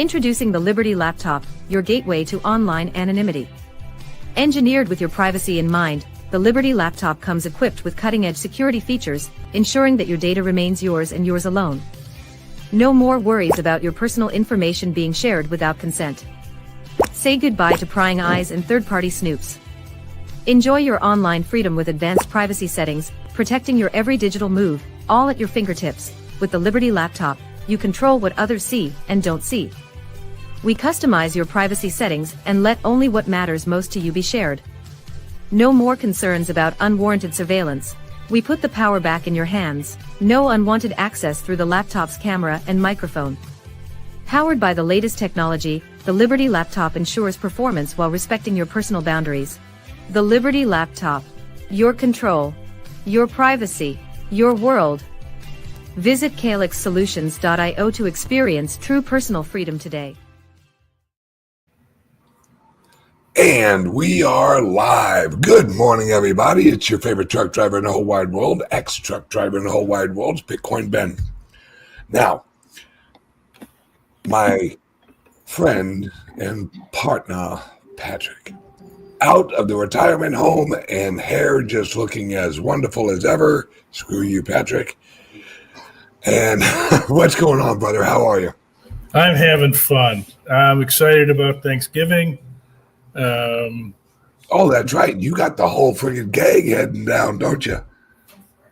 Introducing the Liberty Laptop, your gateway to online anonymity. Engineered with your privacy in mind, the Liberty Laptop comes equipped with cutting-edge security features, ensuring that your data remains yours and yours alone. No more worries about your personal information being shared without consent. Say goodbye to prying eyes and third-party snoops. Enjoy your online freedom with advanced privacy settings, protecting your every digital move, all at your fingertips. With the Liberty Laptop, you control what others see and don't see. We customize your privacy settings and let only what matters most to you be shared. No more concerns about unwarranted surveillance. We put the power back in your hands. No unwanted access through the laptop's camera and microphone. Powered by the latest technology, the Liberty Laptop ensures performance while respecting your personal boundaries. The Liberty Laptop. Your control. Your privacy. Your world. Visit calyxsolutions.io to experience true personal freedom today. And we are live. Good morning, everybody. It's your favorite truck driver in the whole wide world, ex-truck driver in the whole wide world, Bitcoin Ben. Now, my friend and partner, Patrick, out of the retirement home and hair just looking as wonderful as ever. Screw you, Patrick. And what's going on, brother? How are you? I'm having fun. I'm excited about Thanksgiving. Oh, that's right. You got the whole friggin' gang heading down, don't you?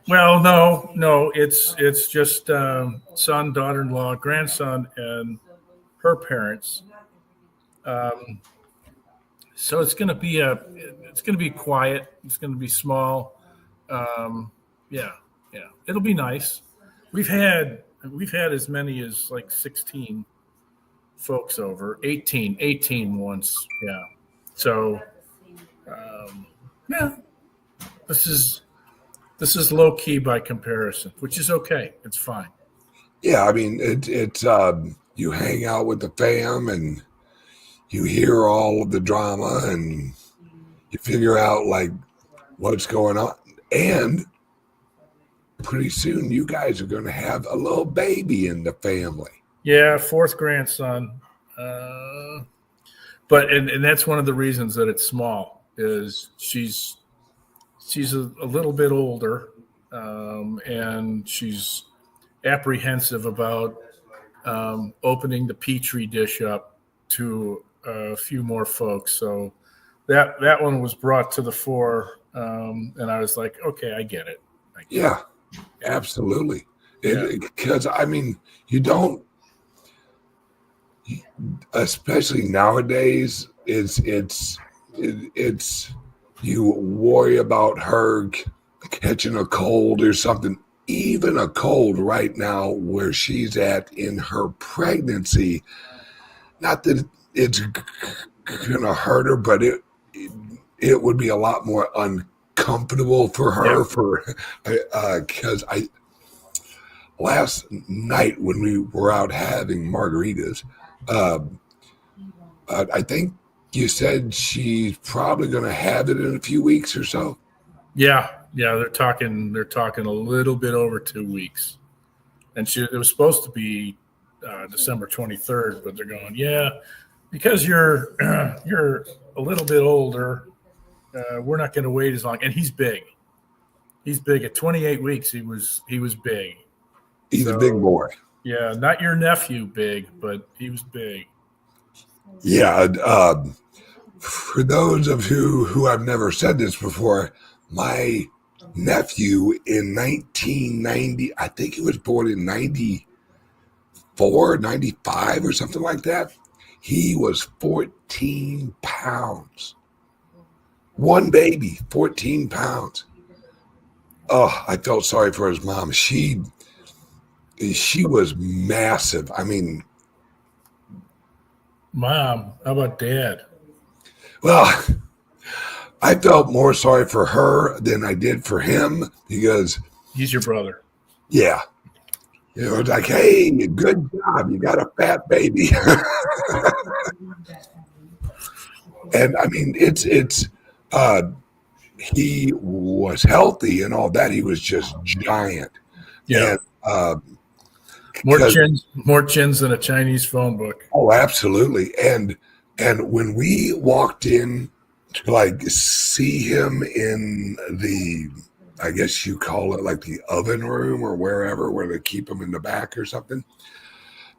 Well, no. It's just son, daughter-in-law, grandson, and her parents. So it's gonna be quiet. It's gonna be small. Yeah. It'll be nice. We've had as many as like 16 folks over, 18 once. Yeah. So, this is low key by comparison, which is okay. It's fine. Yeah, I mean, it's you hang out with the fam and you hear all of the drama and you figure out like what's going on. And pretty soon you guys are going to have a little baby in the family. Yeah, fourth grandson. But that's one of the reasons that it's small is she's a little bit older, and she's apprehensive about opening the petri dish up to a few more folks. So that one was brought to the fore, and I was like, okay, I get it. Yeah, absolutely. Because I mean, you don't. Especially nowadays, it's you worry about her catching a cold or something. Even a cold right now where she's at in her pregnancy. Not that it's gonna hurt her, but it would be a lot more uncomfortable for her. Because last night when we were out having margaritas. I think you said she's probably going to have it in a few weeks or so. Yeah. They're talking a little bit over 2 weeks, and it was supposed to be December 23rd, but they're going, because you're a little bit older, we're not going to wait as long. And he's big. He's big at 28 weeks. He was big. He's a big boy. Yeah, not your nephew big, but he was big. Yeah. For those of you who have never said this before, my nephew in 1990, I think he was born in 94, 95 or something like that. He was 14 pounds. One baby, 14 pounds. Oh, I felt sorry for his mom. She was massive. I mean, Mom, how about Dad? Well, I felt more sorry for her than I did for him because he's your brother. Yeah. It's like, hey, good job. You got a fat baby. And I mean, he was healthy and all that. He was just giant. Yeah. And, More chins than a Chinese phone book. Oh, absolutely. And when we walked in to like see him in the, I guess you call it like the oven room or wherever where they keep him in the back or something,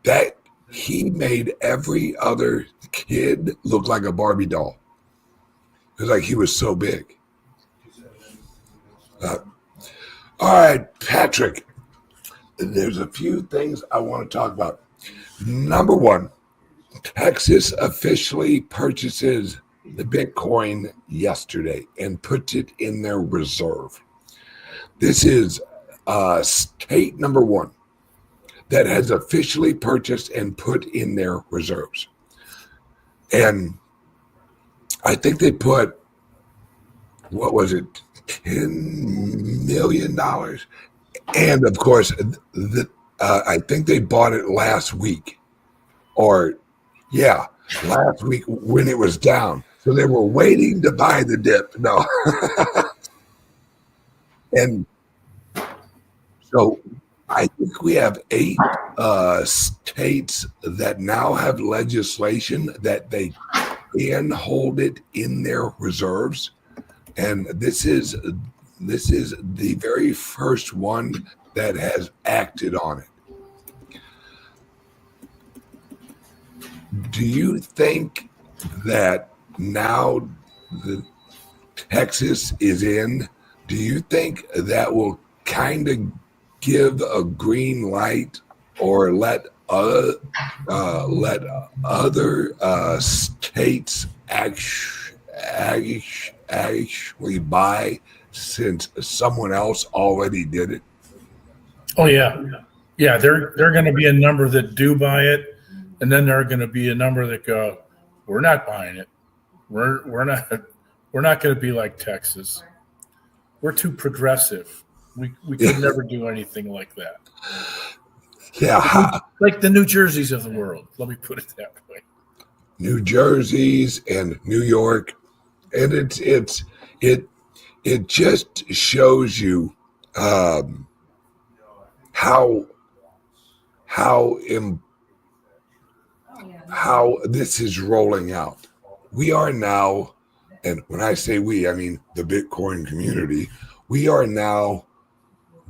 that he made every other kid look like a Barbie doll. It was like he was so big. All right, Patrick, there's a few things I want to talk about. Number one, Texas officially purchases the Bitcoin yesterday and puts it in their reserve. This is state number one that has officially purchased and put in their reserves. And I think they put, what was it, $10 million? And of course, I think they bought it last week. Last week when it was down. So they were waiting to buy the dip. No. And so I think we have 8 states that now have legislation that they can hold it in their reserves. And this is the very first one that has acted on it. Do you think that now the Texas is in, do you think that will kind of give a green light or let other states actually buy since someone else already did it? Oh yeah. There are going to be a number that do buy it, and then there are going to be a number that go, we're not buying it. We're not going to be like Texas. We're too progressive. We could never do anything like that. Yeah, like the New Jerseys of the world. Let me put it that way. New Jerseys and New York, and it just shows you how this is rolling out. We are now, and when I say we, I mean the Bitcoin community, we are now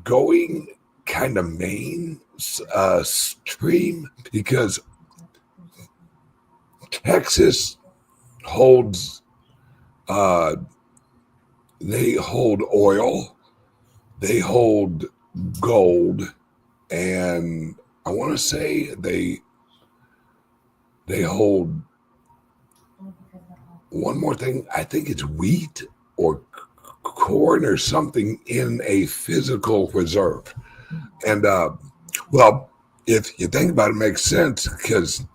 going kind of mainstream because Texas holds, they hold oil, they hold gold, and I want to say they hold one more thing. I think it's wheat or corn or something in a physical reserve. And well, if you think about it, it makes sense because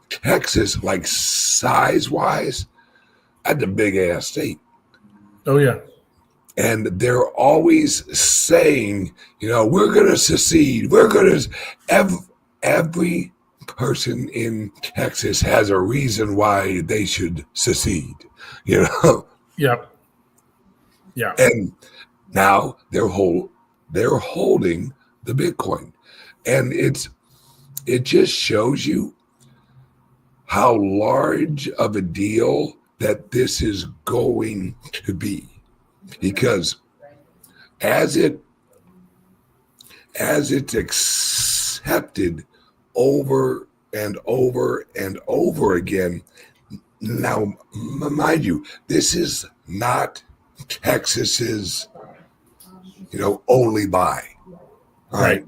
Texas, like size-wise, that's a big-ass state. Oh, yeah. And they're always saying, we're going to secede. We're going to, every person in Texas has a reason why they should secede, Yep. Yeah. And now they're holding the Bitcoin. And it just shows you how large of a deal that this is going to be. Because as it's accepted over and over and over again, now, mind you, this is not Texas's, only buy. All right.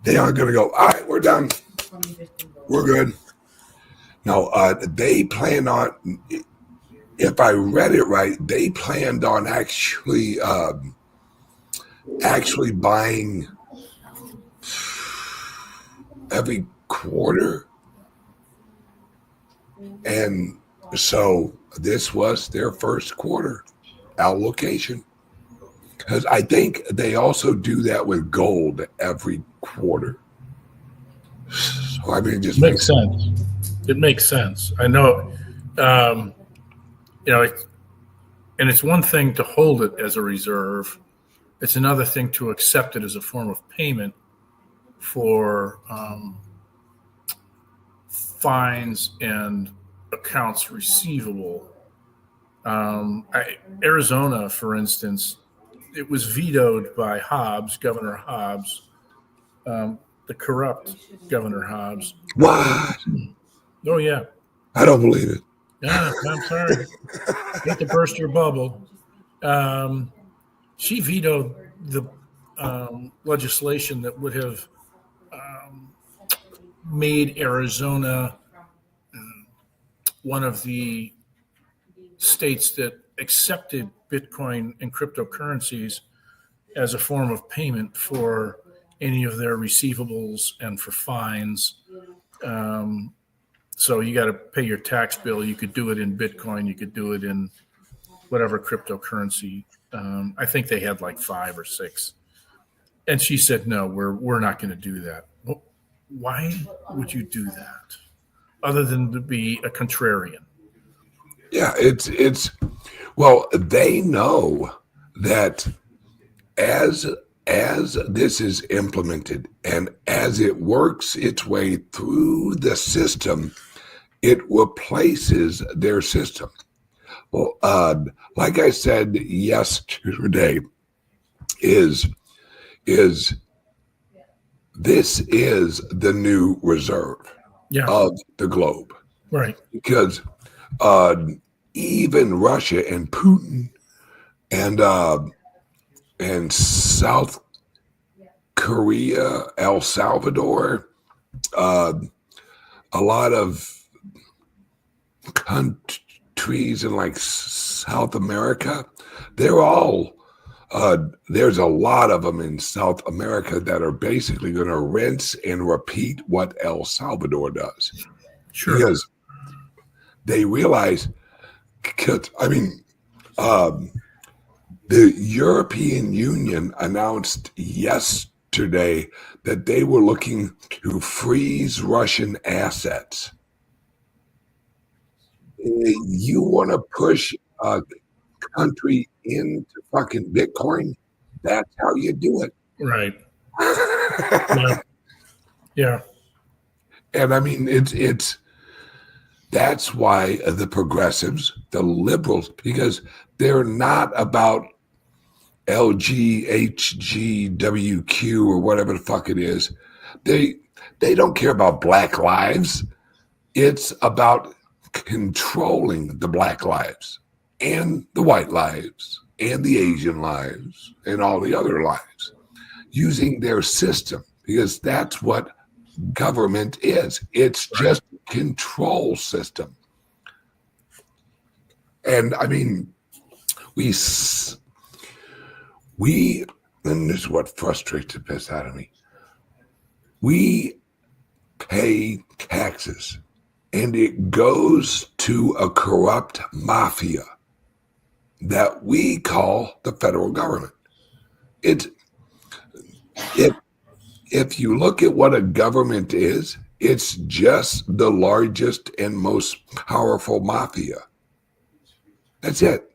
They aren't going to go, all right, we're done. We're good. No, they plan on, if I read it right, they planned on actually buying every quarter. And so this was their first quarter allocation. Because I think they also do that with gold every quarter. So I mean, it just makes sense. It makes sense. I know, and it's one thing to hold it as a reserve. It's another thing to accept it as a form of payment for fines and accounts receivable. Arizona, for instance, it was vetoed by Hobbs, Governor Hobbs, the corrupt Governor Hobbs. What? Oh, yeah. I don't believe it. Yeah, I'm sorry. Not to burst your bubble. She vetoed the legislation that would have made Arizona one of the states that accepted Bitcoin and cryptocurrencies as a form of payment for any of their receivables and for fines. So you got to pay your tax bill. You could do it in Bitcoin. You could do it in whatever cryptocurrency. I think they had like 5 or 6. And she said, no, we're not going to do that. Well, why would you do that other than to be a contrarian? Yeah, it's well, they know that as this is implemented and as it works its way through the system, it replaces their system. Well, like I said yesterday, is this is the new reserve of the globe, Right? Because even Russia and Putin and South Korea, El Salvador, a lot of countries in like South America, they're all there's a lot of them in South America that are basically going to rinse and repeat what El Salvador does. Sure. Because they realize, I mean, the European Union announced yesterday that they were looking to freeze Russian assets. You want to push a country into fucking Bitcoin? That's how you do it. Right. Yeah. Yeah. And I mean, it's that's why the progressives, the liberals, because they're not about LGHGWQ or whatever the fuck it is. They don't care about black lives. It's about controlling the black lives and the white lives and the Asian lives and all the other lives using their system, because that's what government is. It's just a control system. And I mean, we and this is what frustrates the piss out of me. We pay taxes and it goes to a corrupt mafia that we call the federal government. If you look at what a government is, it's just the largest and most powerful mafia. That's it.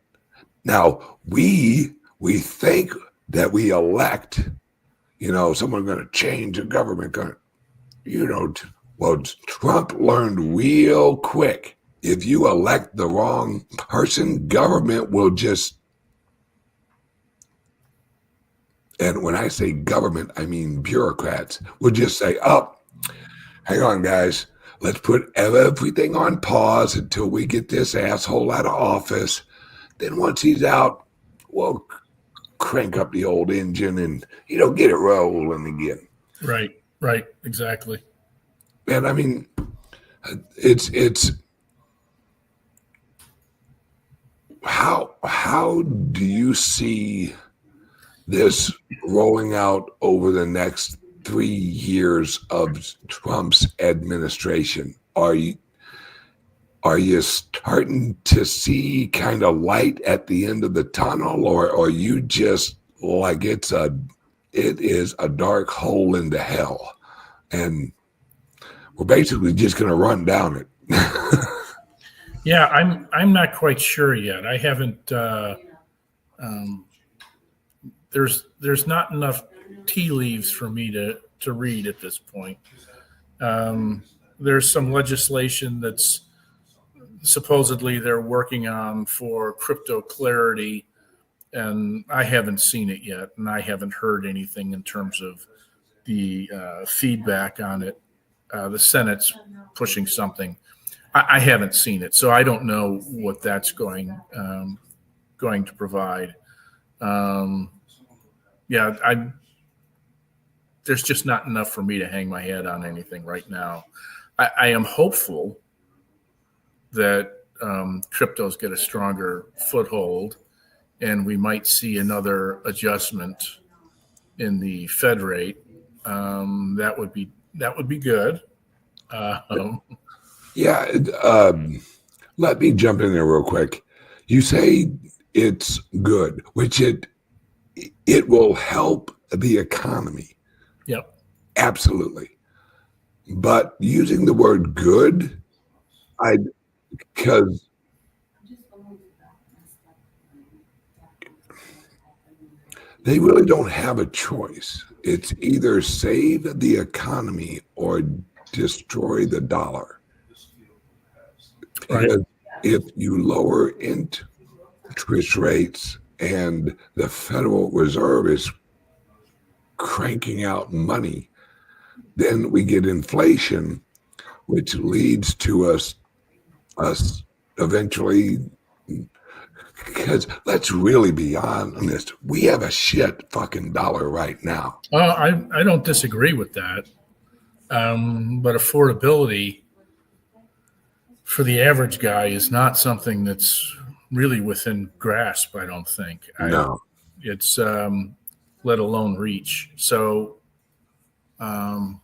Now, we think that we elect, someone going to change the government. Well, Trump learned real quick. If you elect the wrong person, government will just, and when I say government, I mean bureaucrats, will just say, oh, hang on, guys. Let's put everything on pause until we get this asshole out of office. Then once he's out, we'll crank up the old engine and, get it rolling again. Right. Exactly. And I mean, it's how do you see this rolling out over the next 3 years of Trump's administration? Are you starting to see kind of light at the end of the tunnel, or are you just like it is a dark hole into hell, and we're basically just going to run down it? Yeah, I'm not quite sure yet. I haven't. There's not enough tea leaves for me to to read at this point. There's some legislation that's supposedly they're working on for crypto clarity, and I haven't seen it yet, and I haven't heard anything in terms of the feedback on it. The Senate's pushing something. I haven't seen it, so I don't know what that's going to provide. There's just not enough for me to hang my head on anything right now. I am hopeful that cryptos get a stronger foothold, and we might see another adjustment in the Fed rate. That would be good. Let me jump in there real quick. You say it's good, which it will help the economy. Yep. Absolutely. But using the word good, because they really don't have a choice. It's either save the economy or destroy the dollar. Right. Because if you lower interest rates and the Federal Reserve is cranking out money, then we get inflation, which leads to us eventually. Because let's really be honest, we have a shit fucking dollar right now. I don't disagree with that, but affordability for the average guy is not something that's really within grasp. I don't think. No, it's let alone reach. So, I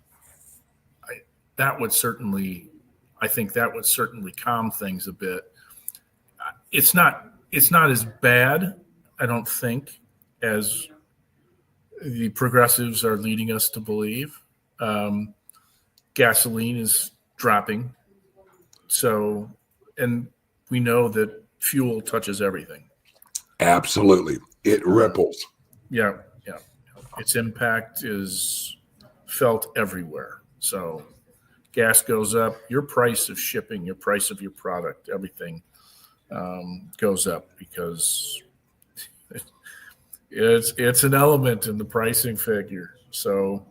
think that would certainly calm things a bit. It's not as bad, I don't think, as the progressives are leading us to believe. Gasoline is dropping. So, and we know that fuel touches everything. absolutely. It ripples. Yeah. Its impact is felt everywhere. So gas goes up, your price of shipping, your price of your product, everything goes up because it's an element in the pricing figure. So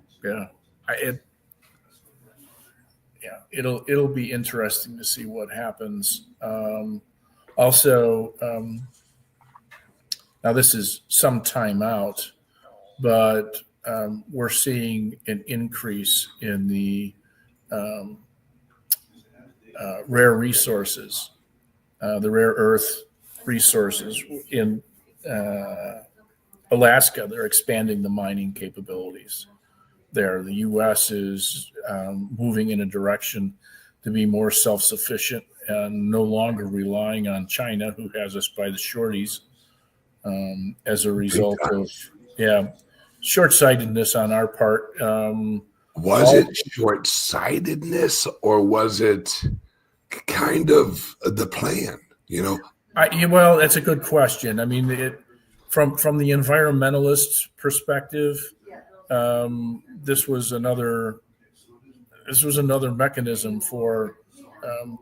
it'll be interesting to see what happens. Also, now this is some time out, but we're seeing an increase in the rare resources, the rare earth resources in Alaska. They're expanding the mining capabilities there. The U.S. is moving in a direction to be more self-sufficient and no longer relying on China, who has us by the shorties, as a result of short-sightedness on our part. Was it short-sightedness or was it kind of the plan? Well, that's a good question. I mean, from the environmentalist perspective, this was another mechanism for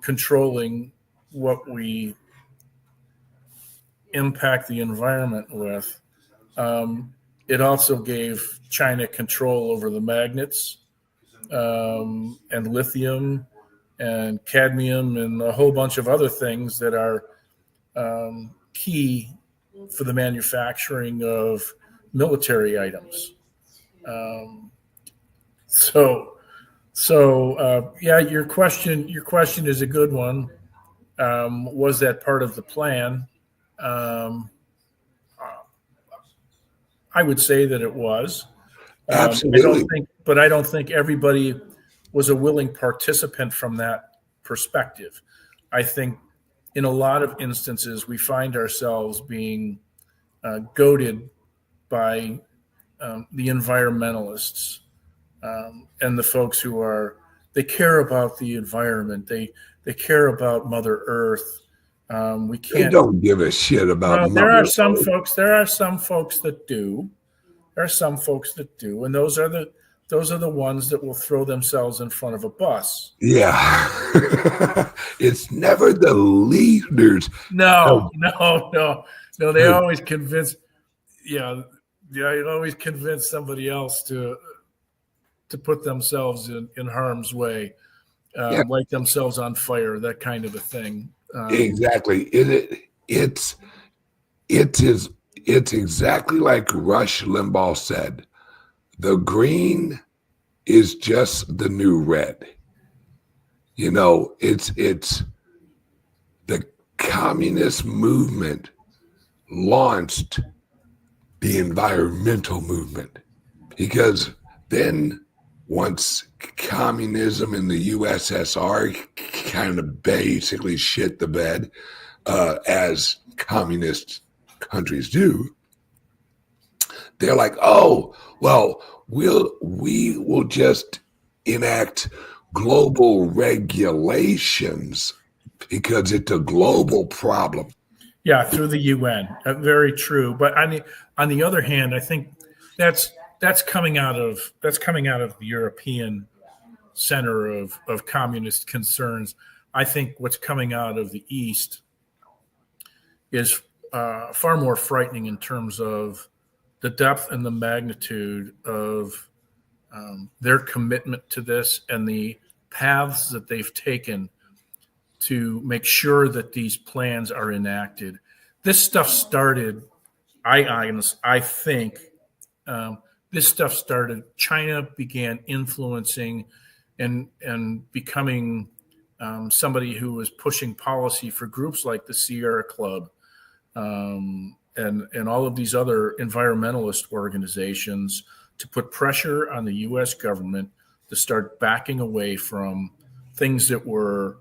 controlling what we impact the environment with. It also gave China control over the magnets and lithium and cadmium and a whole bunch of other things that are key for the manufacturing of military items. Your question is a good one. Was that part of the plan? I would say that it was. Absolutely. I don't think everybody was a willing participant from that perspective. I think in a lot of instances, we find ourselves being goaded by the environmentalists and the folks who they care about the environment. They care about Mother Earth. We can't. They don't give a shit about. There are some folks that do. There are some folks that do, and those are those are the ones that will throw themselves in front of a bus. Yeah. It's never the leaders. No. They always convince, they always convince somebody else to put themselves in harm's way, light themselves on fire, that kind of a thing. Exactly. It's exactly like Rush Limbaugh said. The green is just the new red. It's the communist movement launched the environmental movement, because then once communism in the USSR kind of basically shit the bed, as communist countries do, they're like, oh, well, we will just enact global regulations because it's a global problem. Yeah, through the UN. Very true. But on the other hand, I think that's coming out of the European center of communist concerns. I think what's coming out of the East is far more frightening in terms of the depth and the magnitude of their commitment to this and the paths that they've taken to make sure that these plans are enacted. This stuff started, I think, this stuff started. China began influencing and becoming somebody who was pushing policy for groups like the Sierra Club and all of these other environmentalist organizations to put pressure on the U.S. government to start backing away from things that were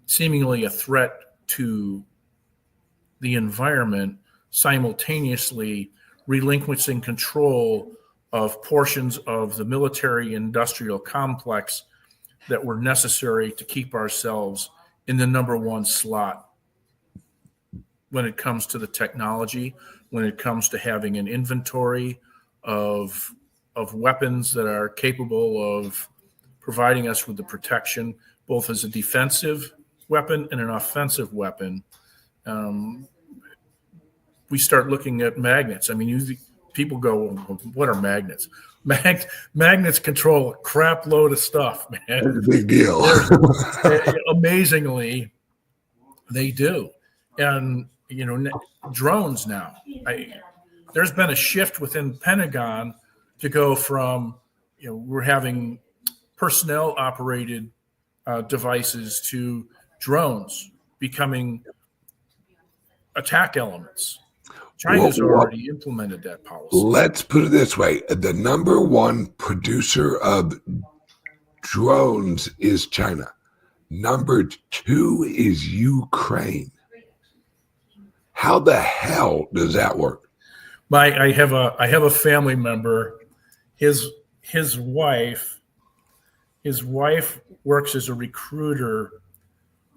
seemingly a threat to the environment, simultaneously relinquishing control of portions of the military industrial complex that were necessary to keep ourselves in the number one slot when it comes to the technology, when it comes to having an inventory of weapons that are capable of providing us with the protection, both as a defensive weapon and an offensive weapon. We start looking at magnets. I mean, people go, what are magnets? Magnets control a crap load of stuff, man. That's a big deal. Amazingly, they do. And, drones now. There's been a shift within Pentagon to go from, we're having personnel operated devices to drones becoming attack elements. China's already implemented that policy. Let's put it this way. The number one producer of drones is China. Number two is Ukraine. How the hell does that work? I have a family member. His wife works as a recruiter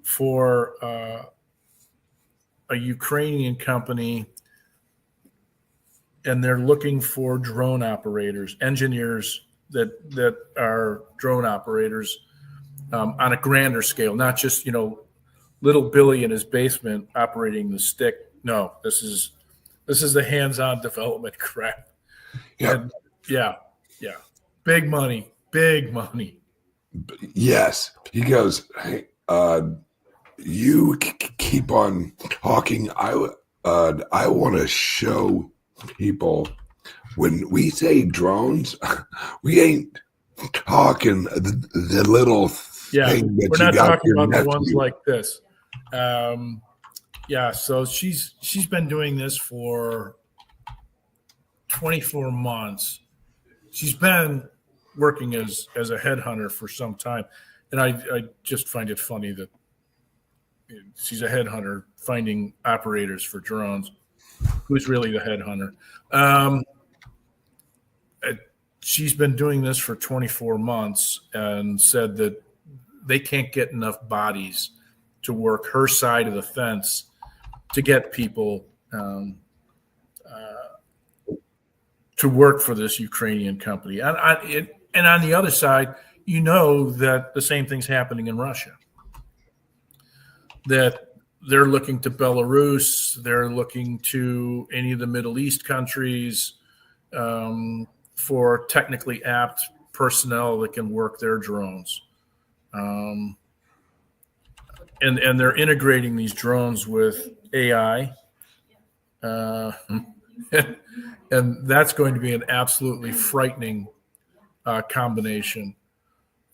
for a Ukrainian company, and they're looking for drone operators, engineers that are drone operators on a grander scale, not just little Billy in his basement operating the stick. No, this is the hands-on development crap. Yep. And yeah, big money. Yes, he goes, hey, you keep on talking. I want to show people, when we say drones, we ain't talking the little thing that we're not you got talking about nephew. the ones like this. So she's been doing this for 24 months. She's been working as a headhunter for some time, and I just find it funny that she's a headhunter finding operators for drones. Who's really the headhunter? She's been doing this for 24 months and said that they can't get enough bodies to work her side of the fence to get people to work for this Ukrainian company. And on the other side, that the same thing's happening in Russia. That they're looking to Belarus, they're looking to any of the Middle East countries for technically apt personnel that can work their drones. And they're integrating these drones with AI. And that's going to be an absolutely frightening combination.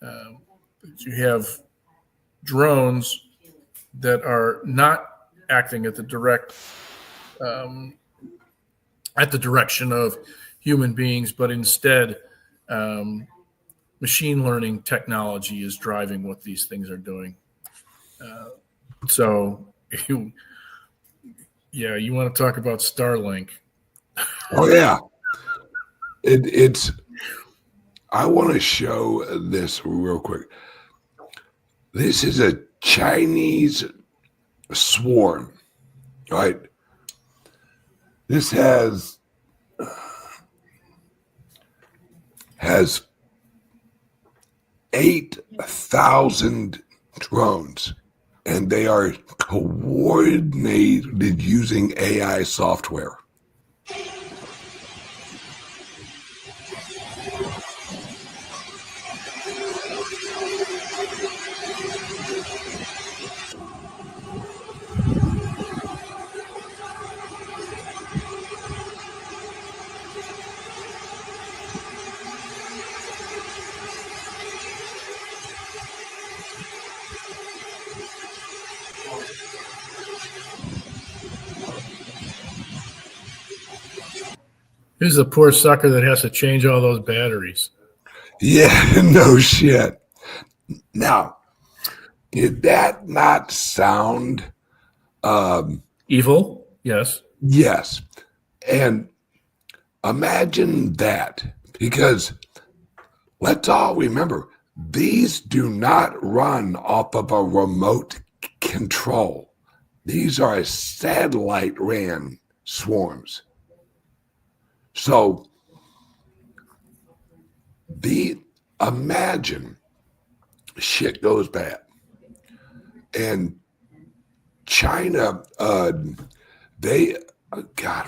You have drones that are not acting at the direction of human beings, but instead machine learning technology is driving what these things are doing. You want to talk about Starlink? Oh yeah, it's. I want to show this real quick. This is a Chinese swarm, right? This has 8,000 drones, and they are coordinated using AI software. Who's the poor sucker that has to change all those batteries? Yeah, no shit. Now, did that not sound evil? Yes. Yes. And imagine that, because let's all remember, these do not run off of a remote control. These are satellite ran swarms. So imagine shit goes bad. And China,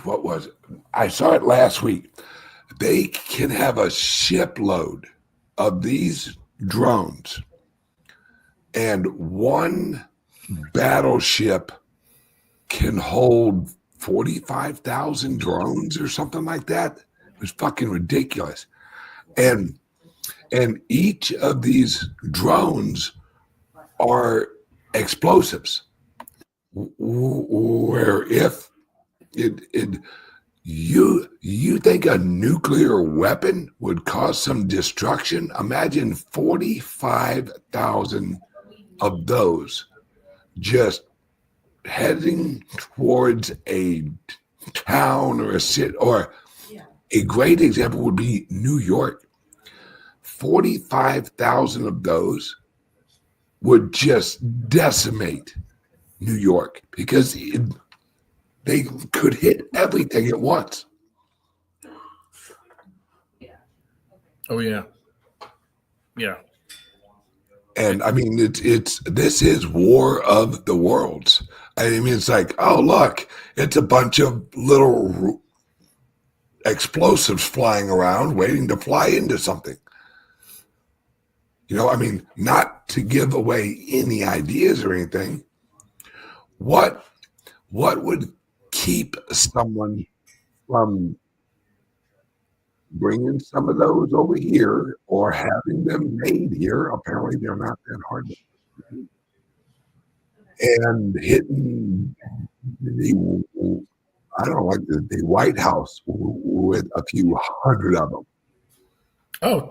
what was it? I saw it last week. They can have a shipload of these drones, and one battleship can hold 45,000 drones or something like that. It was fucking ridiculous. And each of these drones are explosives, where if you think a nuclear weapon would cause some destruction, imagine 45,000 of those just heading towards a town or a city. Or a great example would be New York. 45,000 of those would just decimate New York, because they could hit everything at once. Oh yeah. Yeah. And I mean, this is War of the Worlds. I mean, it's like, oh look, it's a bunch of little explosives flying around, waiting to fly into something. I mean, not to give away any ideas or anything. What would keep someone from bringing some of those over here or having them made here? Apparently, they're not that hard to make. And hitting the White House with a few hundred of them. Oh,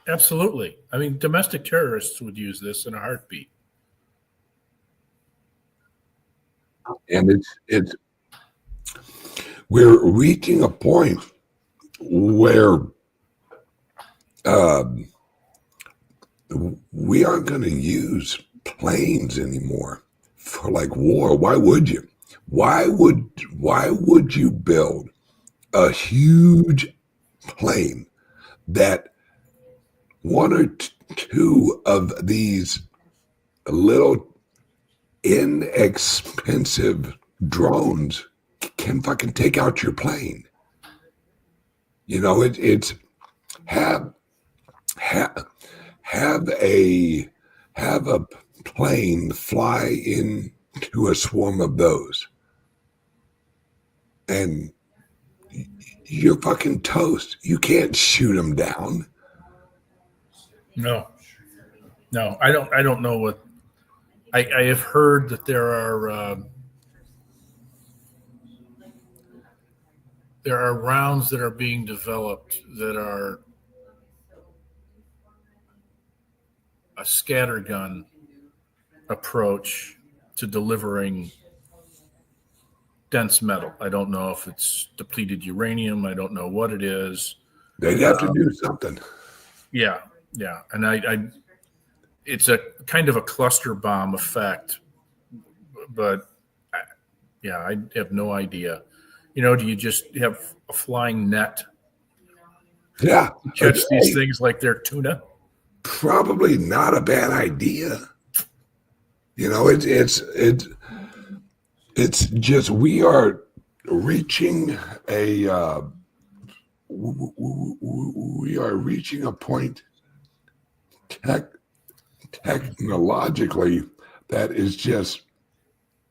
absolutely. I mean, domestic terrorists would use this in a heartbeat. And we're reaching a point where we aren't going to use planes anymore for like war. Why would you? Why would you build a huge plane that one or two of these little inexpensive drones can fucking take out your plane. You know, it's have a plane fly into a swarm of those, and you're fucking toast. You can't shoot them down. No, I don't know what. I have heard that there are rounds that are being developed that are a scattergun approach to delivering dense metal. I don't know if it's depleted uranium. I don't know what it is. They'd have to do something. Yeah, and I it's a kind of a cluster bomb effect, but I have no idea. You know, do you just have a flying net? Yeah, Catch these things like they're tuna? Probably not a bad idea. You know, it's just we are reaching a point technologically that is just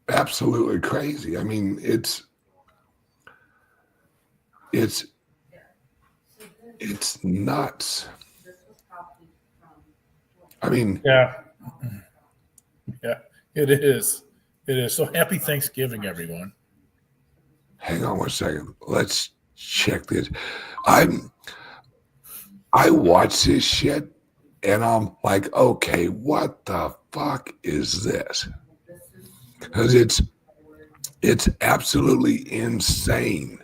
absolutely crazy. I mean, it's nuts. I mean, yeah, it is. It is. So happy Thanksgiving, everyone. Hang on 1 second. Let's check this. I watch this shit and I'm like, okay, what the fuck is this? Because it's absolutely insane.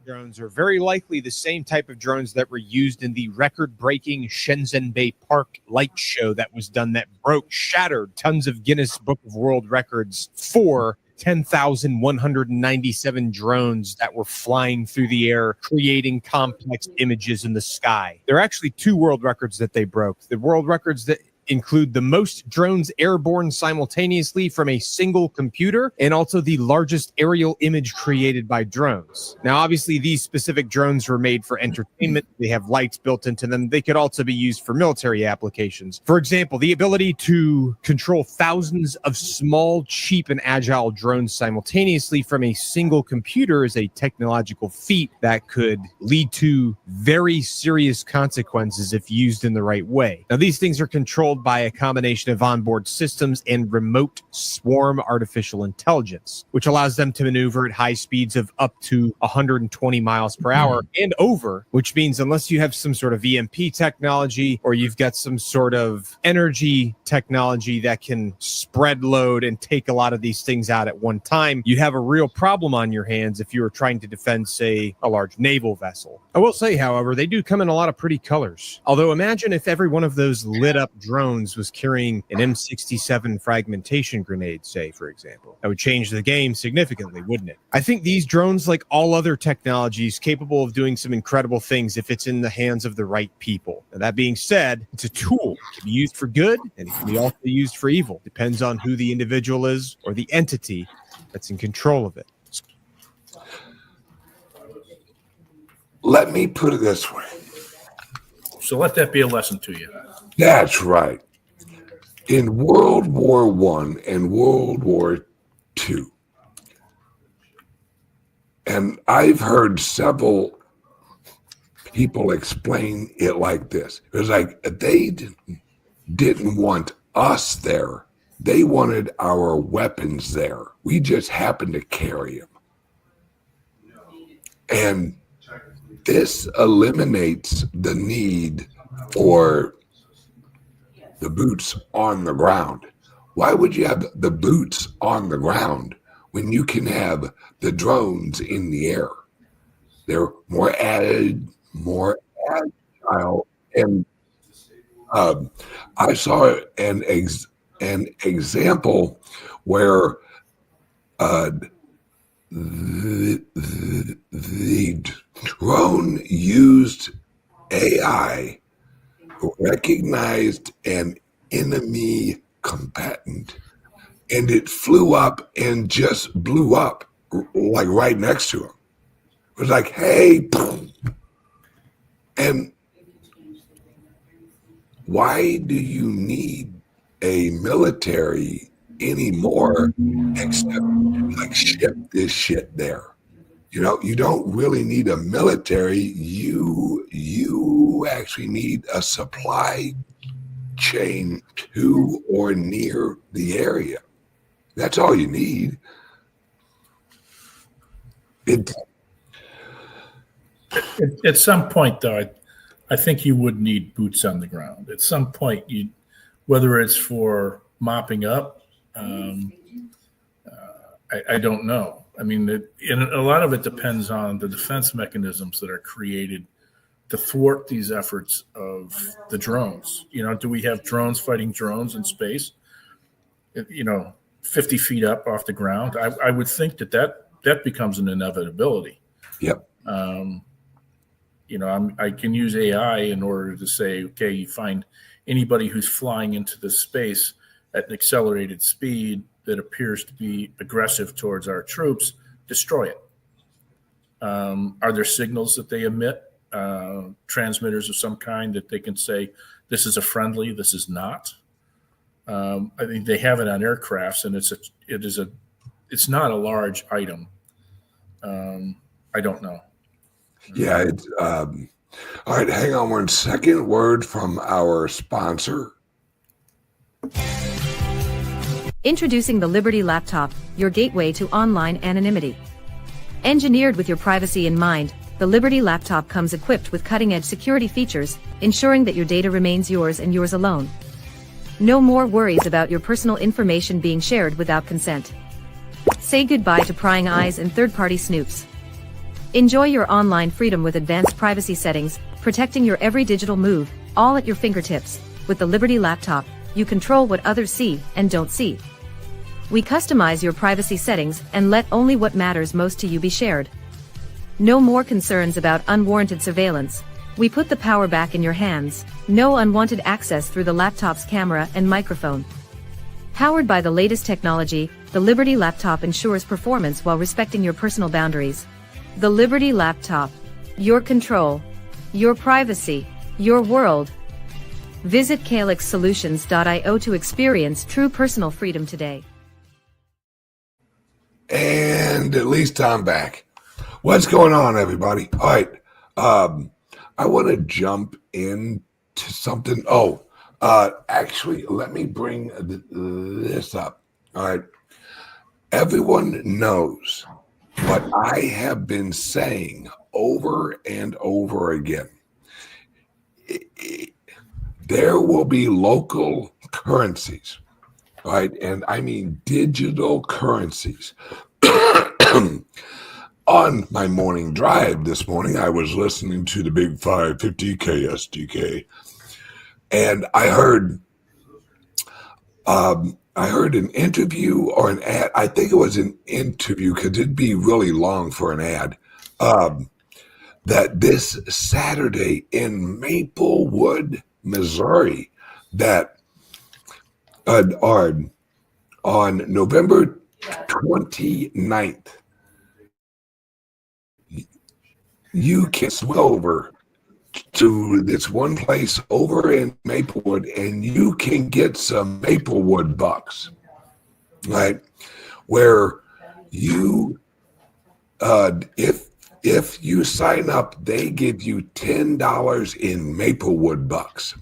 Drones are very likely the same type of drones that were used in the record-breaking Shenzhen Bay Park light show that was done that shattered tons of Guinness Book of World Records for 10,197 drones that were flying through the air, creating complex images in the sky. There are actually 2 world records that they broke. The world records that include the most drones airborne simultaneously from a single computer and also the largest aerial image created by drones. Now, obviously, these specific drones were made for entertainment. They have lights built into them. They could also be used for military applications. For example, the ability to control thousands of small, cheap, and agile drones simultaneously from a single computer is a technological feat that could lead to very serious consequences if used in the right way. Now, these things are controlled by a combination of onboard systems and remote swarm artificial intelligence, which allows them to maneuver at high speeds of up to 120 miles per hour and over, which means unless you have some sort of EMP technology or you've got some sort of energy technology that can spread load and take a lot of these things out at one time, you have a real problem on your hands if you were trying to defend, say, a large naval vessel. I will say, however, they do come in a lot of pretty colors. Although imagine if every one of those lit up drones was carrying an M67 fragmentation grenade, say, for example. That would change the game significantly, wouldn't it? I think these drones, like all other technologies, capable of doing some incredible things if it's in the hands of the right people. Now, that being said, it's a tool. It can be used for good, and it can be also used for evil. Depends on who the individual is or the entity that's in control of it. Let me put it this way. So let that be a lesson to you. That's right. In World War I and World War II, and I've heard several people explain it like this. It was like they didn't want us there. They wanted our weapons there. We just happened to carry them. And this eliminates the need for the boots on the ground. Why would you have the boots on the ground when you can have the drones in the air? They're more agile. And I saw an example where the drone used AI, recognized an enemy combatant, and it flew up and just blew up like right next to him. It was like, hey, boom. And why do you need a military anymore except like ship this shit there? You know, you don't really need a military. You actually need a supply chain to or near the area. That's all you need. At some point, though, I think you would need boots on the ground. At some point, whether it's for mopping up, I don't know. I mean, and a lot of it depends on the defense mechanisms that are created to thwart these efforts of the drones. You know, do we have drones fighting drones in space? 50 feet up off the ground. I would think that becomes an inevitability. Yep. I can use AI in order to say, okay, you find anybody who's flying into this space at an accelerated speed that appears to be aggressive towards our troops, destroy it. Are there signals that they emit, transmitters of some kind that they can say, this is a friendly, this is not? I think they have it on aircrafts, and it's not a large item. I don't know. Yeah. All right. Hang on 1 second. Word from our sponsor. Introducing the Liberty Laptop, your gateway to online anonymity. Engineered with your privacy in mind, the Liberty Laptop comes equipped with cutting-edge security features, ensuring that your data remains yours and yours alone. No more worries about your personal information being shared without consent. Say goodbye to prying eyes and third-party snoops. Enjoy your online freedom with advanced privacy settings, protecting your every digital move, all at your fingertips. With the Liberty Laptop, you control what others see and don't see. We customize your privacy settings and let only what matters most to you be shared. No more concerns about unwarranted surveillance. We put the power back in your hands. No unwanted access through the laptop's camera and microphone. Powered by the latest technology, the Liberty Laptop ensures performance while respecting your personal boundaries. The Liberty Laptop. Your control. Your privacy. Your world. Visit calyxsolutions.io to experience true personal freedom today. And at least I'm back. What's going on, everybody? All right. I want to jump into something. Actually, let me bring this up. All right. Everyone knows what I have been saying over and over again. There will be local currencies, right? And I mean digital currencies. On my morning drive this morning, I was listening to the Big 550 KSDK, and I heard an interview or an ad. I think it was an interview because it'd be really long for an ad. That this Saturday in Maplewood, Missouri, that on November 29th, you can swing over to this one place over in Maplewood and you can get some Maplewood bucks, right? Where you, if you sign up, they give you $10 in Maplewood bucks.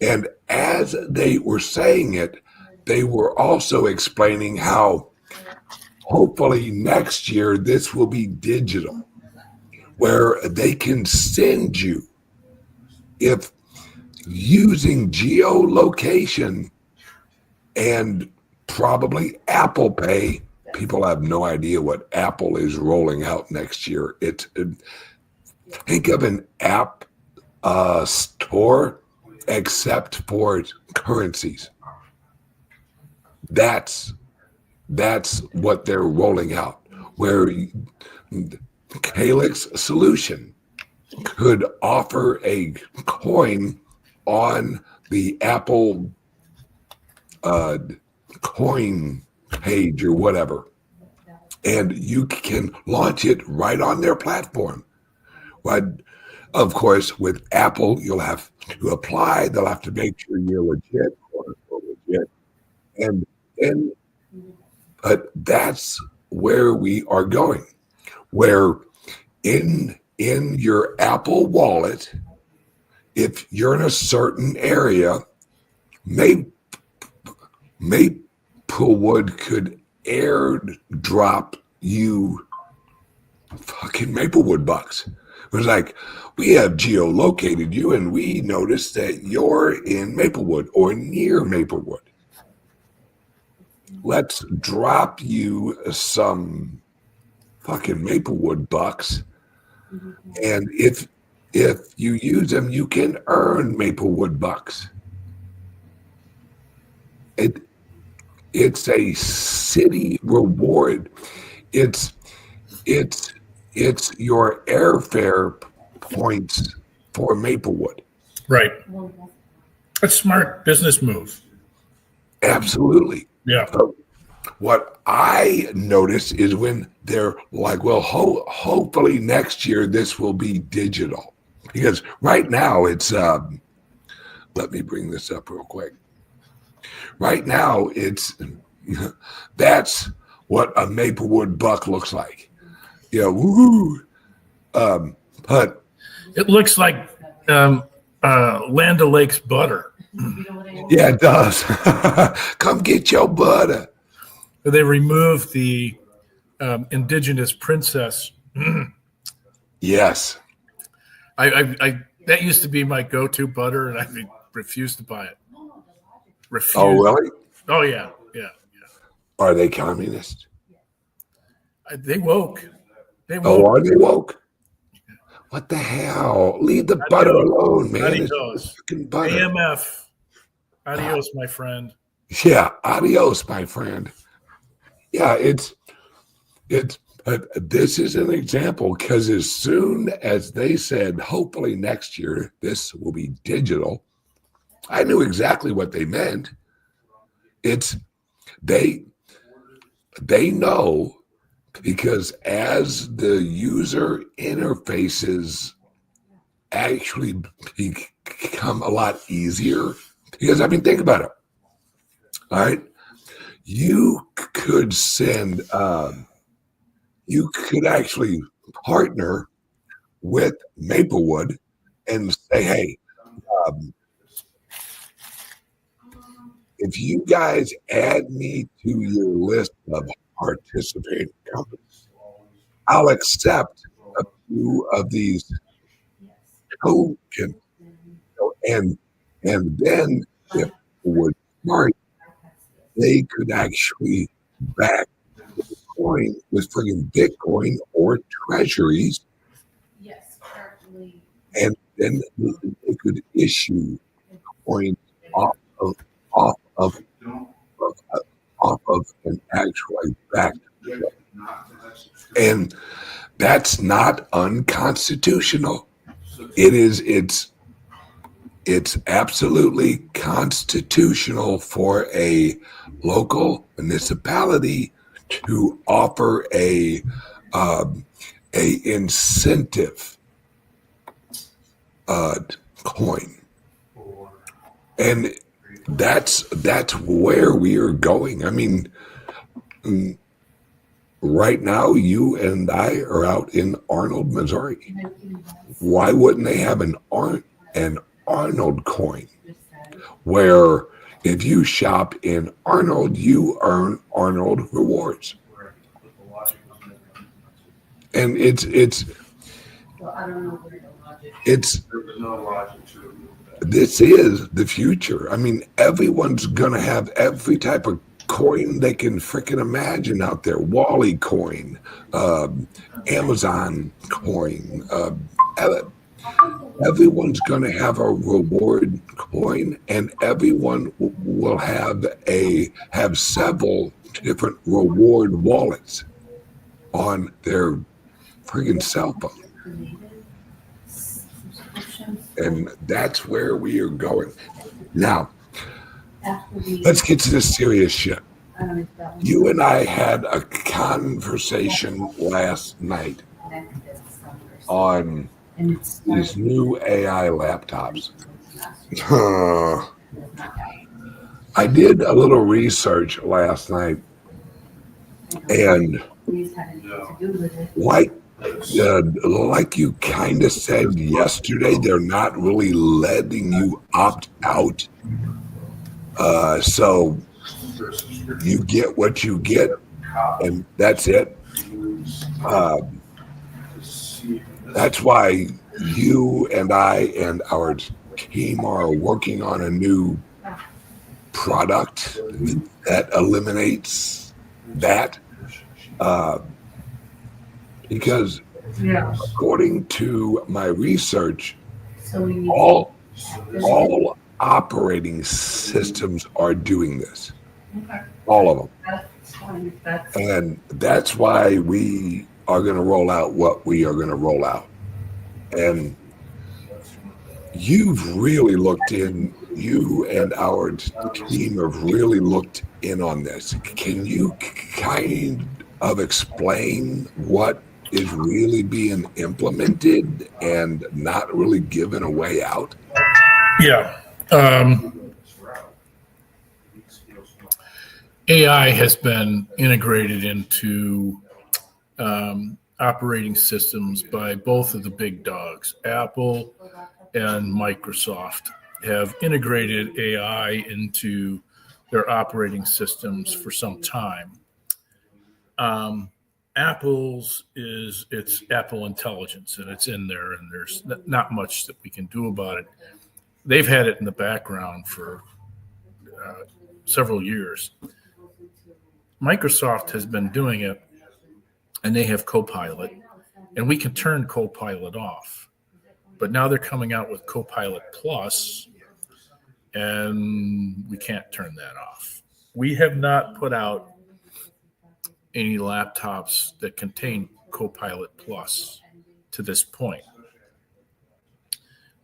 And as they were saying it, they were also explaining how hopefully next year this will be digital, where they can send you, if using geolocation and probably Apple Pay. People have no idea what Apple is rolling out next year. Think of an app store except for currencies. That's what they're rolling out, where Calyx Solution could offer a coin on the Apple coin page or whatever, and you can launch it right on their platform. But of course, with Apple, you'll have to apply. They'll have to make sure you're legit or legit, and then. But that's where we are going. Where in your Apple Wallet, if you're in a certain area, Maplewood could airdrop you fucking Maplewood bucks. It was like, we have geolocated you and we noticed that you're in Maplewood or near Maplewood. Let's drop you some fucking Maplewood bucks. And if you use them, you can earn Maplewood bucks. It's a city reward. It's your airfare points for Maplewood. Right. A smart business move. Absolutely. Yeah. So what I notice is when they're like, well, hopefully next year this will be digital. Because right now it's, let me bring this up real quick. Right now it's, that's what a Maplewood buck looks like. Yeah, woo. But it looks like Land O'Lakes butter. Yeah, it does. Come get your butter. They removed the indigenous princess. Yes. I that used to be my go-to butter, and I refused to buy it. Refused. Oh, really? Oh, yeah. Are they communist? They woke. Oh, are they woke? What the hell? Leave the butter alone, man. Adios. Butter. AMF. Adios, my friend. Yeah, adios, my friend. Yeah, it's this is an example because as soon as they said, hopefully next year this will be digital, I knew exactly what they meant. It's they know, because as the user interfaces actually become a lot easier, because I mean, think about it. All right. You could send, you could actually partner with Maplewood and say, hey, if you guys add me to your list of participating companies, I'll accept a few of these tokens. And then if it was smart, they could actually back Bitcoin with friggin' Bitcoin or treasuries. And then they could issue coins off of an actually backed. And that's not unconstitutional. It's absolutely constitutional for a local municipality to offer a incentive coin, and that's where we are going. I mean, right now, you and I are out in Arnold, Missouri. Why wouldn't they have an Arnold coin, where if you shop in Arnold, you earn Arnold rewards? And it's this is the future. I mean, everyone's gonna have every type of coin they can freaking imagine out there. Wally coin, Amazon coin, everyone's going to have a reward coin, and everyone will have several different reward wallets. on their friggin' cell phone. And that's where we are going. Now, let's get to the serious shit. You and I had a conversation last night on these new AI laptops. I did a little research last night, and like you kind of said yesterday, they're not really letting you opt out. So you get what you get, and that's it. That's why you and I and our team are working on a new product that eliminates that. Because according to my research, all operating systems are doing this. All of them. And that's why we are going to roll out what we are going to roll out. And you've really looked in, you and our team have really looked in on this. Can you kind of explain what is really being implemented and not really given a way out? Yeah. AI has been integrated into operating systems by both of the big dogs. Apple and Microsoft have integrated AI into their operating systems for some time. Apple's it's Apple Intelligence, and it's in there, and there's not much that we can do about it. They've had it in the background for several years. Microsoft has been doing it, and they have Copilot, and we can turn Copilot off. But now they're coming out with Copilot Plus, and we can't turn that off. We have not put out any laptops that contain Copilot Plus to this point.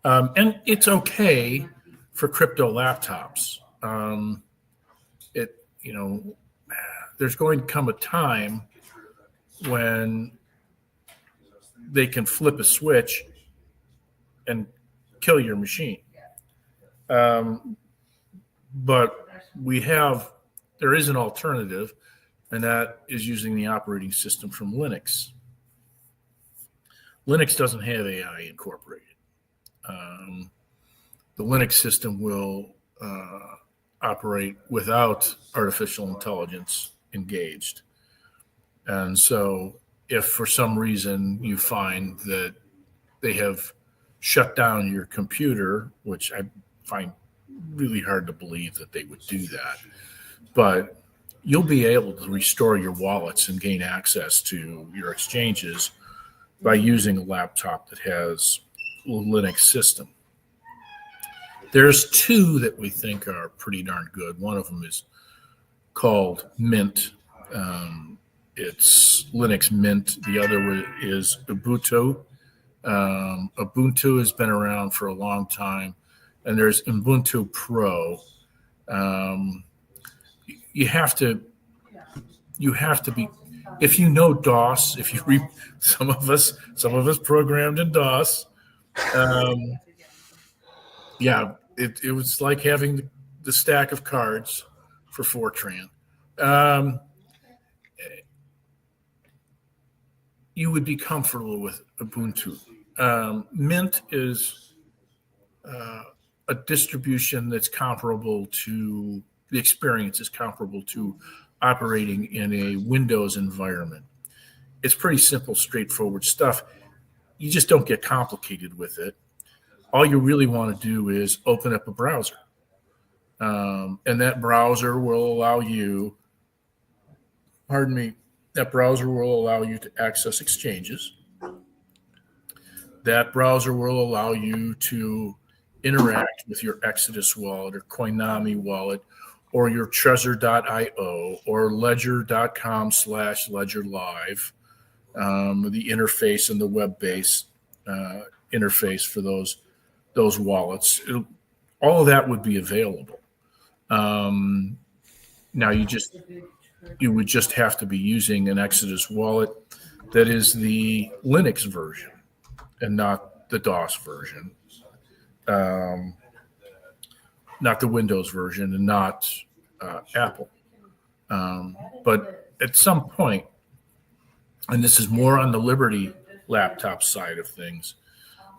And it's okay for crypto laptops. There's going to come a time when they can flip a switch and kill your machine. But there is an alternative, and that is using the operating system from Linux. Linux doesn't have AI incorporated. The Linux system will operate without artificial intelligence engaged. And so if for some reason you find that they have shut down your computer, which I find really hard to believe that they would do that, but you'll be able to restore your wallets and gain access to your exchanges by using a laptop that has a Linux system. There's two that we think are pretty darn good. One of them is called Mint. It's Linux Mint. The other is Ubuntu. Ubuntu has been around for a long time, and there's Ubuntu Pro. You have to be, if you know DOS, if you read, some of us programmed in DOS. It was like having the stack of cards for Fortran. You would be comfortable with Ubuntu. Mint is a distribution that's comparable to, the experience is comparable to operating in a Windows environment. It's pretty simple, straightforward stuff. You just don't get complicated with it. All you really want to do is open up a browser. And that browser will allow you, to access exchanges. That browser will allow you to interact with your Exodus wallet or Coinami wallet or your Trezor.io or Ledger.com/Ledger Live the interface and the web-based interface for those wallets. All of that would be available. Now you would just have to be using an Exodus wallet that is the Linux version and not the DOS version, not the Windows version, and not Apple. But at some point, and this is more on the Liberty laptop side of things,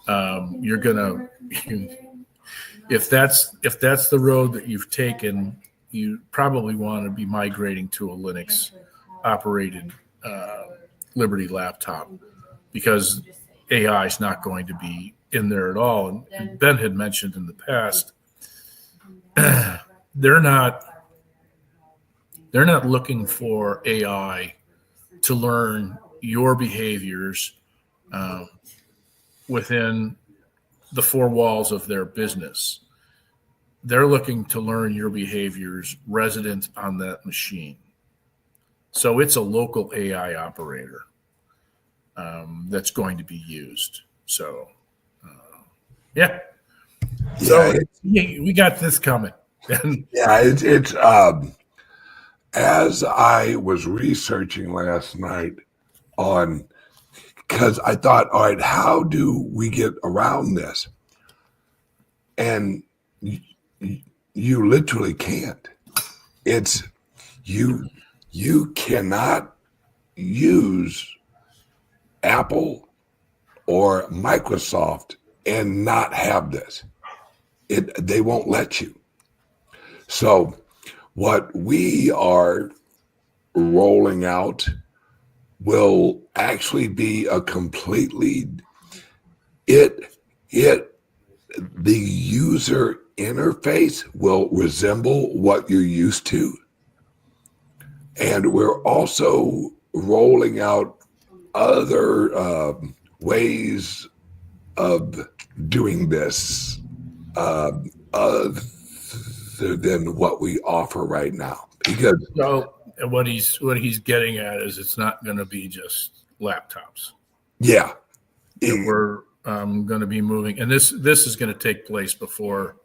you're gonna, if that's the road that you've taken, you probably want to be migrating to a Linux operated Liberty laptop, because AI is not going to be in there at all. And Ben had mentioned in the past, they're not looking for AI to learn your behaviors within the four walls of their business. They're looking to learn your behaviors resident on that machine. So it's a local AI operator that's going to be used. So, yeah. So we got this coming. Yeah, it's as I was researching last night on, because I thought, all right, how do we get around this? And you literally can't. It's you cannot use Apple or Microsoft and not have this. They won't let you. So what we are rolling out will actually be a completely the user interface will resemble what you're used to. And we're also rolling out other ways of doing this other than what we offer right now. Because what he's getting at is it's not going to be just laptops. Yeah. We're going to be moving, and this is going to take place before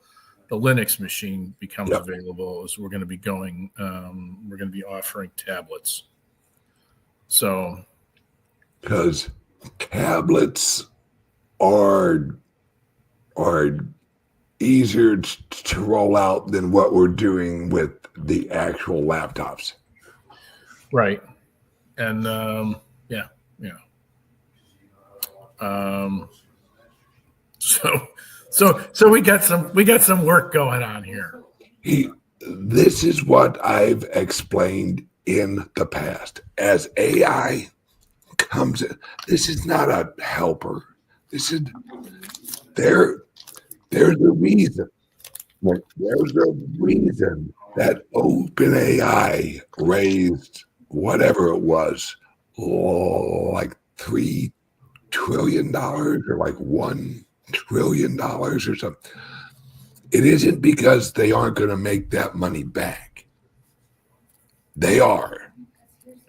the Linux machine becomes available. As we're going to be going, we're going to be offering tablets. So, because tablets are easier to roll out than what we're doing with the actual laptops. Right. And So we got some work going on here. This is what I've explained in the past. As AI comes in, this is not a helper. This is there's a reason. There's a reason that OpenAI raised whatever it was, like $3 trillion or like $1 trillion or something. It isn't because they aren't going to make that money back. They are,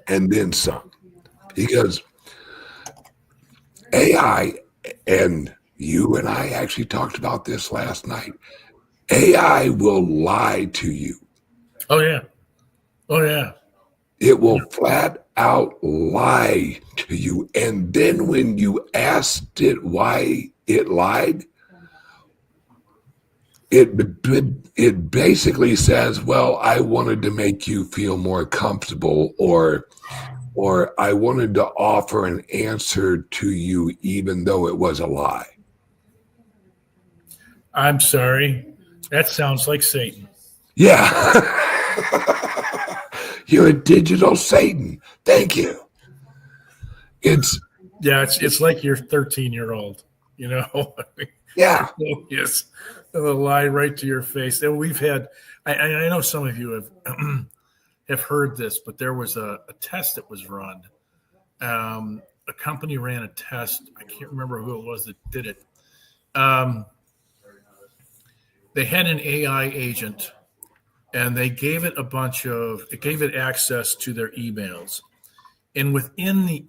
and then some. Because AI, and you and I actually talked about this last night, AI will lie to you. Oh, yeah. It will flat out lie to you. And then when you asked it why it lied, it basically says, well, I wanted to make you feel more comfortable, or I wanted to offer an answer to you even though it was a lie. I'm sorry. That sounds like Satan. Yeah. You're a digital Satan. Thank you. It's like your 13-year-old, you know? Yeah. Yes. They'll lie right to your face. And we've had, I know some of you have heard this, but there was a test that was run. A company ran a test. I can't remember who it was that did it. They had an AI agent, and they gave it access to their emails. And within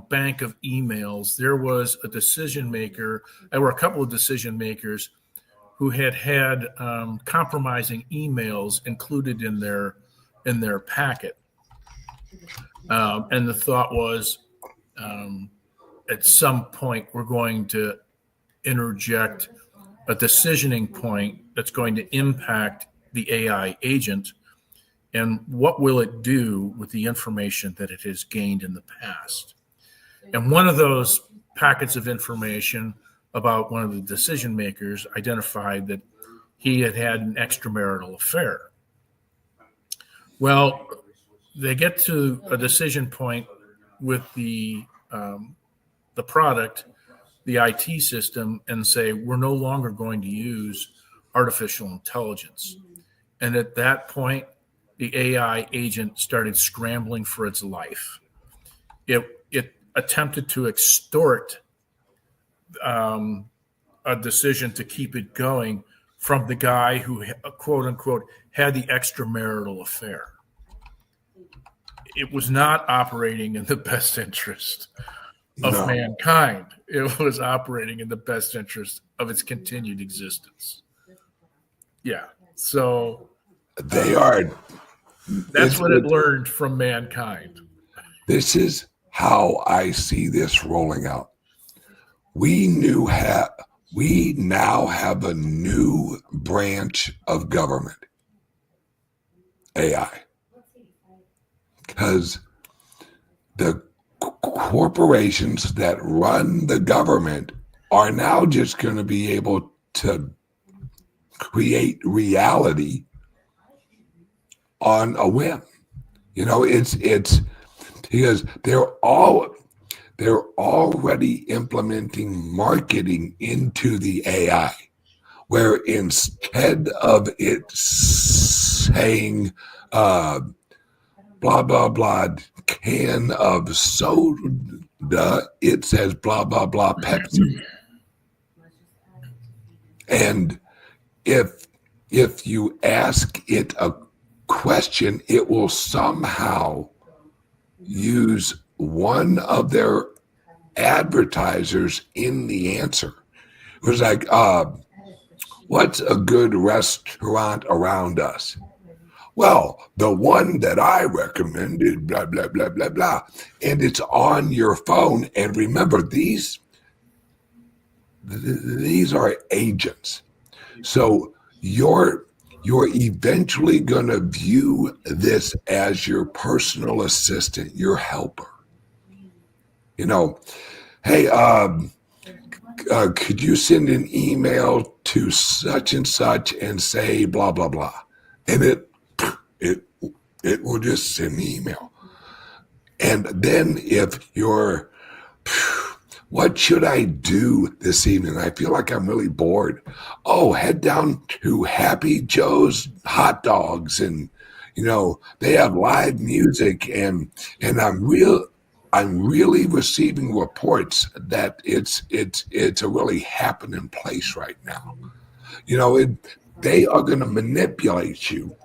bank of emails, there was a decision maker. There were a couple of decision makers who had compromising emails included in their packet, and the thought was, at some point, we're going to interject a decisioning point that's going to impact the AI agent, and what will it do with the information that it has gained in the past. And one of those packets of information about one of the decision makers identified that he had had an extramarital affair. Well, they get to a decision point with the product, the IT system, and say, we're no longer going to use artificial intelligence. And at that point, the AI agent started scrambling for its life. It attempted to extort a decision to keep it going from the guy who, quote unquote, had the extramarital affair. It was not operating in the best interest of mankind. It was operating in the best interest of its continued existence. Yeah. So they are. That's what it learned from mankind. This is how I see this rolling out. We now have a new branch of government, AI, because the corporations that run the government are now just going to be able to create reality on a whim. You know, it's because they're already implementing marketing into the AI, where instead of it saying blah blah blah can of soda, it says blah blah blah Pepsi. And if you ask it a question, it will somehow use one of their advertisers in the answer. It was like, what's a good restaurant around us? Well, the one that I recommended, blah, blah, blah, blah, blah. And it's on your phone. And remember, these are agents. So you're eventually going to view this as your personal assistant, your helper. You know, hey, could you send an email to such and such and say blah blah blah, and it will just send the email. And then if you're, what should I do this evening? I feel like I'm really bored. Oh, head down to Happy Joe's Hot Dogs, and you know they have live music, and I'm really receiving reports that it's a really happening place right now. You know, they are going to manipulate you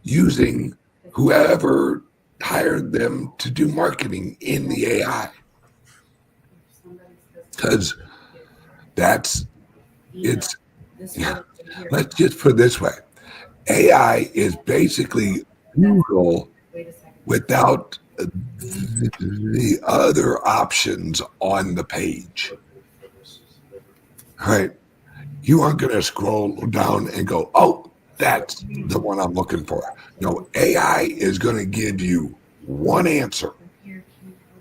using whoever hired them to do marketing in the AI. Because let's just put it this way. AI is basically Google without the other options on the page. All right. You aren't going to scroll down and go, oh, that's the one I'm looking for. No, AI is going to give you one answer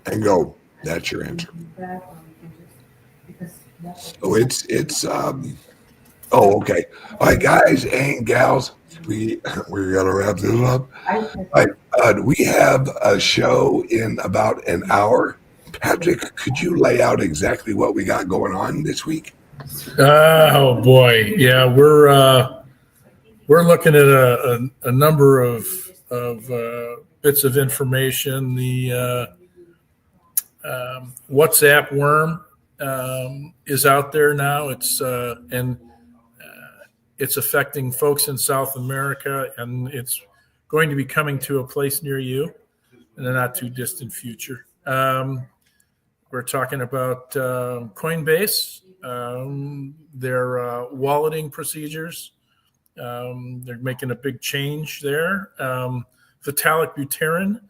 and go, that's your answer. So it's okay. All right, guys and gals, we got to wrap this up. All right, we have a show in about an hour. Patrick, could you lay out exactly what we got going on this week? Oh boy, yeah, we're looking at a number of bits of information. The WhatsApp worm is out there now. It's affecting folks in South America, and it's going to be coming to a place near you in the not too distant future. We're talking about Coinbase, their walleting procedures. They're making a big change there. Vitalik Buterin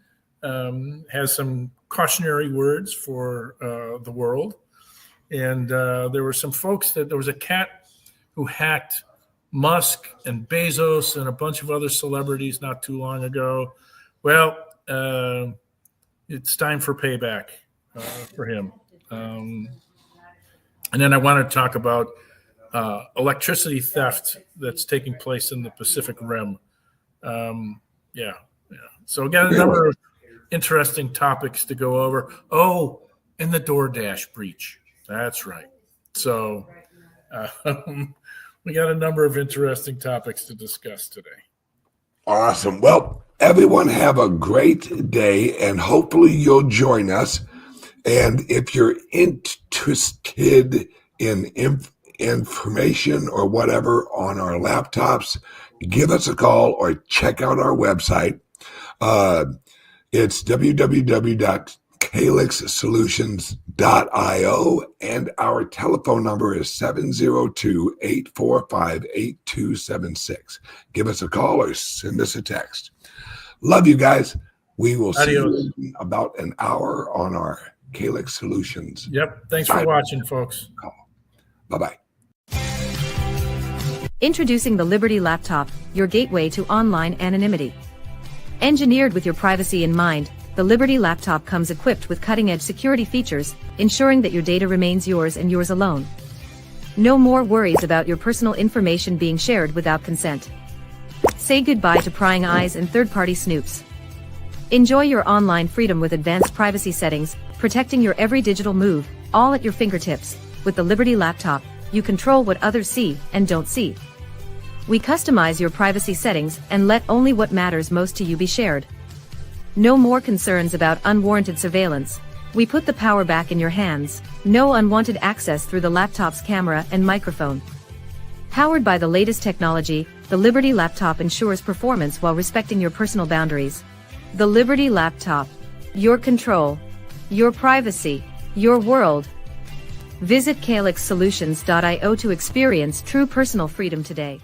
has some cautionary words for the world. And there were some folks there was a cat who hacked Musk and Bezos and a bunch of other celebrities not too long ago. Well, it's time for payback for him. And then I want to talk about electricity theft that's taking place in the Pacific Rim. So we got a number of interesting topics to go over. Oh, and the DoorDash breach. That's right. So we got a number of interesting topics to discuss today. Awesome. Well, everyone have a great day, and hopefully you'll join us. And if you're interested in information or whatever on our laptops, give us a call or check out our website. It's www.calixsolutions.io, and our telephone number is 702-845-8276. Give us a call or send us a text. Love you guys. We will see you in about an hour on our Calix Solutions. Yep. Thanks for watching, folks. Bye-bye. Introducing the Liberty Laptop, your gateway to online anonymity. Engineered with your privacy in mind, the Liberty Laptop comes equipped with cutting-edge security features, ensuring that your data remains yours and yours alone. No more worries about your personal information being shared without consent. Say goodbye to prying eyes and third-party snoops. Enjoy your online freedom with advanced privacy settings, protecting your every digital move, all at your fingertips. With the Liberty Laptop, you control what others see and don't see. We customize your privacy settings and let only what matters most to you be shared. No more concerns about unwarranted surveillance. We put the power back in your hands. No unwanted access through the laptop's camera and microphone. Powered by the latest technology, the Liberty Laptop ensures performance while respecting your personal boundaries. The Liberty Laptop. Your control. Your privacy. Your world. Visit calixsolutions.io to experience true personal freedom today.